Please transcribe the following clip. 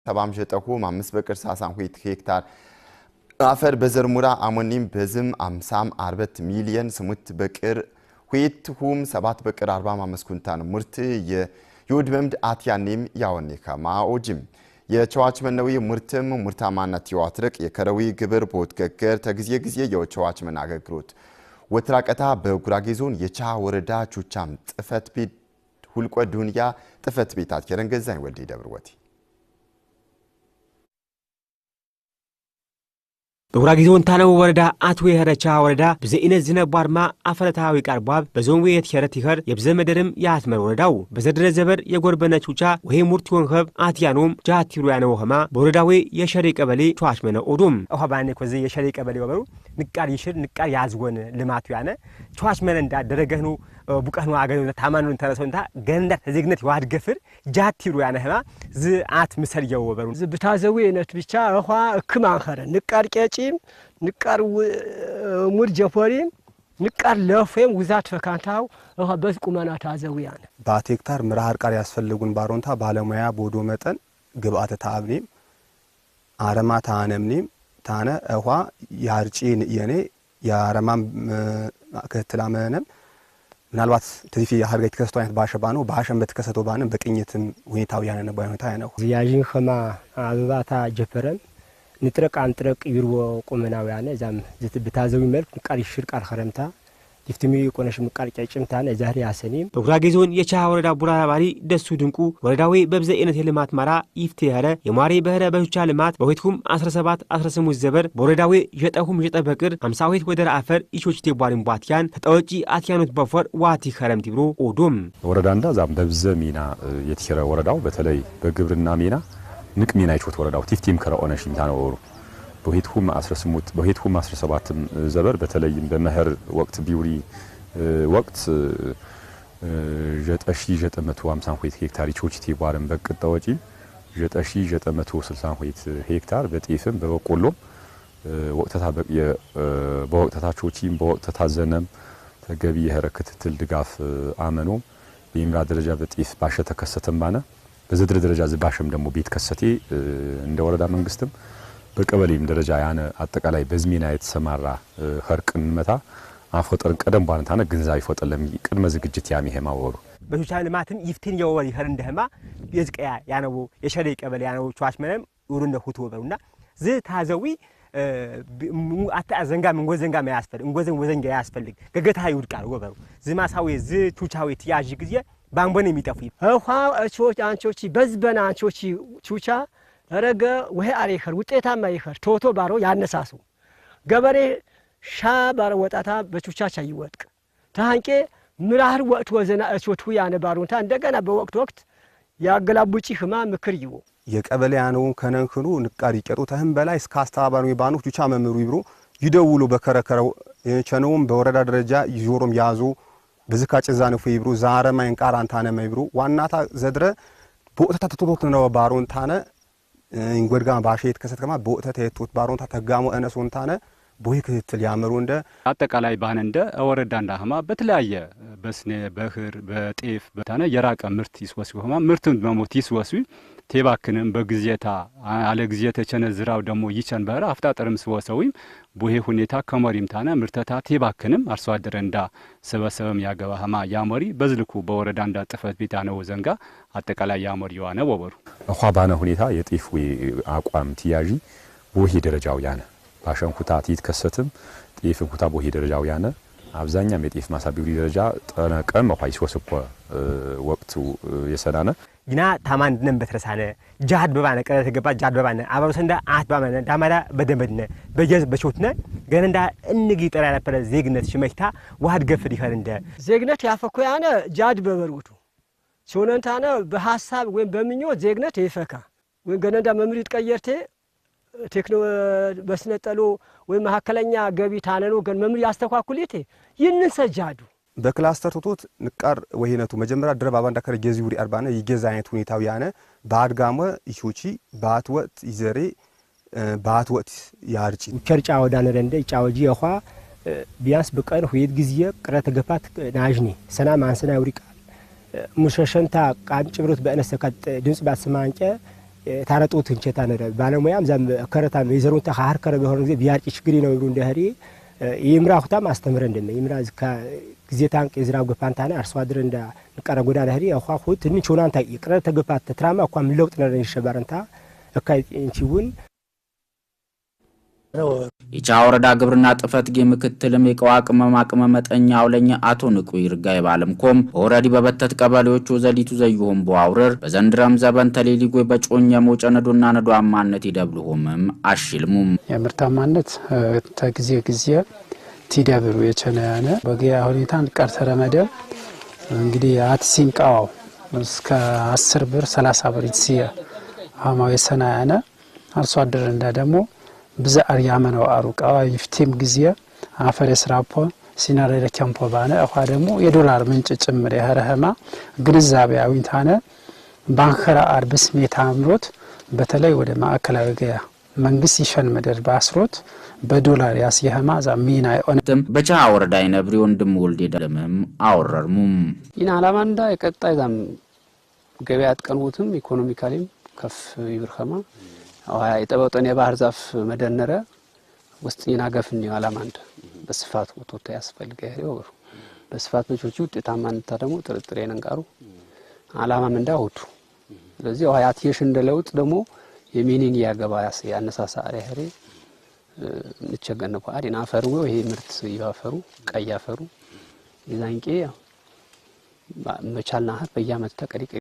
ተባም ጀጠኩም 5 በቅር ሳሳን ሁይት ሄክታር አፈር በዘርሙራ አሞኒም በዝም 50 ሚሊዮን 8 በቅር ሁይትሁም 7 በቅር 45 ኩንታል ምርት የዩድመምድ አትያኔም ያወኔ ከማኦጂም የቸዋች መነዊ ምርትም ምርታማነት ይዋትርቅ የከረዊ ግብር ቦትገገር ተግዚየ ጊዜ የቸዋች መናገግሩት ወትራቀታ በጉራጌ ዞን የቻ ወረዳ ቹቻም ጥፈት ቤት ሁልቆ ዱንያ ጥፈት ቤታት ከረንገዛኝ ወልዲ ደብርወቲ በጉራጌ ዞን ታነው ወረዳ አትዌ ሄረቻ ወረዳ በዘኢነት ዝነባርማ አፈለታዊ ቀርቧብ በዞን ወየት ሄረት ይኸር የብዘመደርም ያትመር ወረዳው በዘድረ ዘበር የጎርበነች ውቻ ወይ ሙርት ወንኸብ አትያኖም ጃቲሩ ያነው ኸማ በወረዳው የሸሪ ቀበሌ ቻዋችመነ ኦዱም አሃባኔ ኮዚ የሸሪ ቀበሌ ወበሩ ንቃር ይሽር ንቃር ያዝወን ልማቱ ያነ ቻዋችመነ እንዳ ደረገኑ ቡቀኑ አገኑ ታማኑን ተረሰንታ ገንዳ ተዜግነት ይዋድገፍር ጃቲሩ ያነ ኸማ ዝአት ምሰርየው ወበሩ ዝብታዘዊ እነት ብቻ አኻ እክማንኸረ ንቃር ቄጪም ንቃር ሙር ጀፎሪም ንቃር ለፈም ውዛት ፈካንታው አኻ በስ ቁመና ታዘዊ ያነ ባት ሄክታር ምራሃር ቃር ያስፈልጉን ባሮንታ ባለሙያ ቦዶ መጠን ግብአተ ታብኒም አረማ ታነምኒም ታነ አኻ ያርጪን የኔ ያረማም ከተላመነም ምናልባት ተዚፊ ሀርገት ከስቶ አይነት ባሸባ ነው ባሸም በተከሰተው ባንም በቅኝትም ሁኔታው ያነነ ባይሆንታ ያነው ዝያጂን ኸማ አበባታ ጀፈረም ንጥረቅ አንጥረቅ ይርቦ ቆመናው ያነ ዛም ዝትብታዘዊ መልክ ንቃር ይሽር ቃር ኸረምታ ይፍትሚ ቆነሽ ንቃር ጫጭምታ ነዛሪ ያሰኒም በጉራጌ ዞን የቻ ወረዳ ቡራባሪ ደሱ ድንቁ ወረዳዊ በብዘኢነት የልማት ማራ ይፍቴ ያረ የማሪ በህረ በሁቻ ልማት በሁትኩም 17 18 ዘበር በወረዳዊ ጀጠሁም ጀጠበቅር 50 ወደረ አፈር ኢቾች ተባሪም ባትያን ተጠወጪ አትያኖት በፈር ዋቲ ኸረምቲ ብሮ ኦዶም ወረዳ እንዳ ዛም በብዘ ሚና የትሽረ ወረዳው በተለይ በግብርና ሚና ንቅ ሚና ይቾት ወረዳው ቲፍቲም ከረኦነሽ ሚታነው በሄትኩም 17 ዘበር በተለይም በመኸር ወቅት ቢውሪ ወቅት 9950 ሄክታር ቾቺቲ ባረም በቅጣወጪ 9960 ሄክታር በጤፍም በበቆሎም ወቅተታ በወቅተታ ቾቺም በወቅተታ ዘነም ተገቢ የህረክትትል ድጋፍ አመኖ በኢምራ ደረጃ በጤፍ ባሸ ተከሰተም ባነ በዘድር ደረጃ ዝባሽም ደግሞ ቤት ከሰቴ እንደ ወረዳ መንግስትም በቀበሌም ደረጃ ያነ አጠቃላይ በዝሚና የተሰማራ ኸርቅን መታ አፈጠር ቀደም ባንታነ ግንዛይ ፈጠለም ቅድመ ዝግጅት ያሚ ሄማ ወሩ በሁቻ ልማትም ይፍቲን የወር ይኸር እንደህማ የዝቀያ ያነው የሸሪ ቀበሌ ያነው ቻዋችመነም ኡሩንደ ሁቱ ወበሩና ዝታዘዊ አታ ዘንጋ መንጎዘንጋ ማያስፈልግ እንጎዘንጋ ያስፈልግ ገገታ ይውድቃል ወበሩ ዝማሳዊ ዝቱቻዊ ትያዥ ጊዜ ባንቦን የሚጠፉ አኻ እቾች አንቾች በዝበና አንቾች ቹቻ ረገ ወይ አሪኸር ውጤታማ ይኸር ቶቶ ባሮ ያነሳሱ ገበሬ ሻ ባሮ ወጣታ በቹቻቻ ይወድቅ ታንቄ ምራህር ወቅት ወዘና እቾቱ ያነ ባሮንታ እንደገና በወቅት ያገላቡጪ ህማ ምክር ይው የቀበሌ ያነው ከነንክሩ ንቃር ይቀጡ ተህም በላይ እስከ አስተባባሪ ባኑ ቹቻ መምሩ ይብሩ ይደውሉ በከረከረው የቸነውም በወረዳ ደረጃ ይዞሮም ያዙ በዝካጭ ዛነፉ ይብሩ ዛረማ እንቃር አንታነ መይብሩ ዋናታ ዘድረ በወቅታ ተቶቶት ነው ባሮንታነ እንጎድጋ ባሸት ከሰተከማ በወቅታ የቶት ባሮንታ ተጋሞ እነሶንታነ ቦይ ክትል ያመሩ እንደ አጠቃላይ ባነ እንደ ወረዳ እንዳህማ በተለያየ በስኔ በህር በጤፍ በታነ የራቀ ምርት ይስወስ ሆማ ምርቱን በሞት ይስወስ ቴባክንም በግዚያታ አለ ግዚያተ ቸነዝራው ደሞ ይቸን በራ አፍጣጠርም ስወሰውም ቦሄ ሁኔታ ከመሪም ታነ ምርተታ ቴባክንም አርሶ አደረ እንዳ ሰበሰበም ያገባህማ ያመሪ በዝልኩ በወረዳ እንዳ ጥፈት ቤታ ነው ዘንጋ አጠቃላይ ያመሪ ዋነ ወበሩ አኳ ባነ ሁኔታ የጤፍ አቋም ትያጂ ቦሄ ደረጃው ያነ ባሸንኩታ ይትከሰትም ጤፍኩታ ቦሄ ደረጃው ያነ አብዛኛም የጤፍ ማሳቢው ደረጃ ጠነቀም አኳይስ ወስቆ ወቅቱ የሰናነ ግና ታማንድነም በትረሳነ ጃድ በባነ ቀረ ተገባ ጃድ በባነ አባውሰንዳ አት ባመነ ዳማዳ በደንበድነ በጀዝ በቾትነ ገነንዳ እንግ ይጠራ ያለፈለ ዜግነት ሽመክታ ዋድ ገፍር ይኸር እንደ ዜግነት ያፈኩ ያነ ጃድ በበሩቱ ሶነንታነ በሐሳብ ወይም በምኞ ዜግነት ይፈካ ወይ ገነንዳ መምሪ ተቀየርቴ ቴክኖ በስነጠሎ ወይ መሐከለኛ ገቢ ታነኖ ገን መምሪ ያስተካክሉት ይንን ሰጃዱ በክላስተር ቶቶት ንቃር ወሂነቱ መጀመሪያ ድረባ ባንዳ ከረ ጌዚውሪ አርባነ ይገዛ አይነት ሁኔታው ያነ ባድጋሞ ኢሹቺ ባትወት ይዘሬ ባትወት ያርጪ ቸርጫ ወዳነ ረንደ ጫወጂ ያኳ ቢያንስ በቀን ሁይት ጊዜ ቅረተ ገፋት ናጅኒ ሰና ማንሰና ይውሪቃል ሙሸሸንታ ቃንጭብሩት በእነሰከት ድምጽ ባስማንጨ ታረጡት እንቸታ ነረ ባለሙያም ዛም ከረታም ይዘሩን ተሐር ከረ በሆነ ጊዜ ቢያርጭ ችግሪ ነው ይብሩ እንደህሪ ይምራሁታም አስተምረ እንደነ ይምራ ዝካ ጊዜ ታንቅ ይዝራው ገፋንታና አርሶ አድር እንደ ንቀረ ጎዳና ህሪ አኳሁት ትንሽ ሆናንታ ይቅረ ተገፋት ተትራማ አኳም ለውጥ ነረ ይሸባረንታ አካይ እንቺውን የቻ ወረዳ ግብርና ጥፈት ጌ ምክትልም የቀዋቅመ ማቅመመጠኛ አውለኛ አቶ ንቁ ይርጋይ ባለምኮም ኦሬዲ በበተት ቀበሌዎቹ ዘሊቱ ዘይሆም በአውረር በዘንድራም ዘበን ተሌሊጎይ በጮኛ ሞጨነዶና ነዶ አማነት ይደብሉሆምም አሽልሙም የምርታማነት ተግዚየ ግዚየ ቲደብሩ የቸነያነ በጊያ ሁኔታን ቀርተረ መደብ እንግዲህ አትሲንቃው እስከ 10 ብር 30 ብር ይሲያ አማው የሰናያነ አርሶ አደር እንዳ ደግሞ ብዛር ያመነው አሩቃ ይፍቲም ግዚየ አፈር ስራፖ ሲናሬ ለካምፖ ባነ አኳ ደግሞ የዶላር ምንጭ ጭምር ያረህማ ግንዛቤያዊ ታነ ባንከራ አርብስ ሜታምሮት በተለይ ወደ ማዕከላዊ ገያ መንግስት ይሸን መደር ባስሮት በዶላር ያስየህማ ዛሚና አይኦንተም በቻ ወረዳ ይነብሪ ወንድም ወልዴ ደለምም አወረርሙም ኢና አላማንዳ የቀጣይ ዛም ገበያ አጥቀንውትም ኢኮኖሚካሊም ከፍ ይብርኸማ አያ የጠበጠን የባህር ዛፍ መደነረ ውስጥና ገፍን ነው አላማንዳ በስፋት ወጥቶ ያስፈልገ ይሄው በስፋት በቾቹ ተታማንታ ደግሞ ጥርጥሬ ነንቃሩ አላማ ምንዳ ወጡ ስለዚህ አያት የሽ እንደለውጥ ደግሞ የሚኒንግ ያገባያስ ያነሳሳ አሪያሪ ንቸገነቁ አዲና አፈሩ ይሄ ምርት ይባፈሩ ቀያፈሩ ይዛንቄ መቻልና ሀት በያመት ተቀሪቀ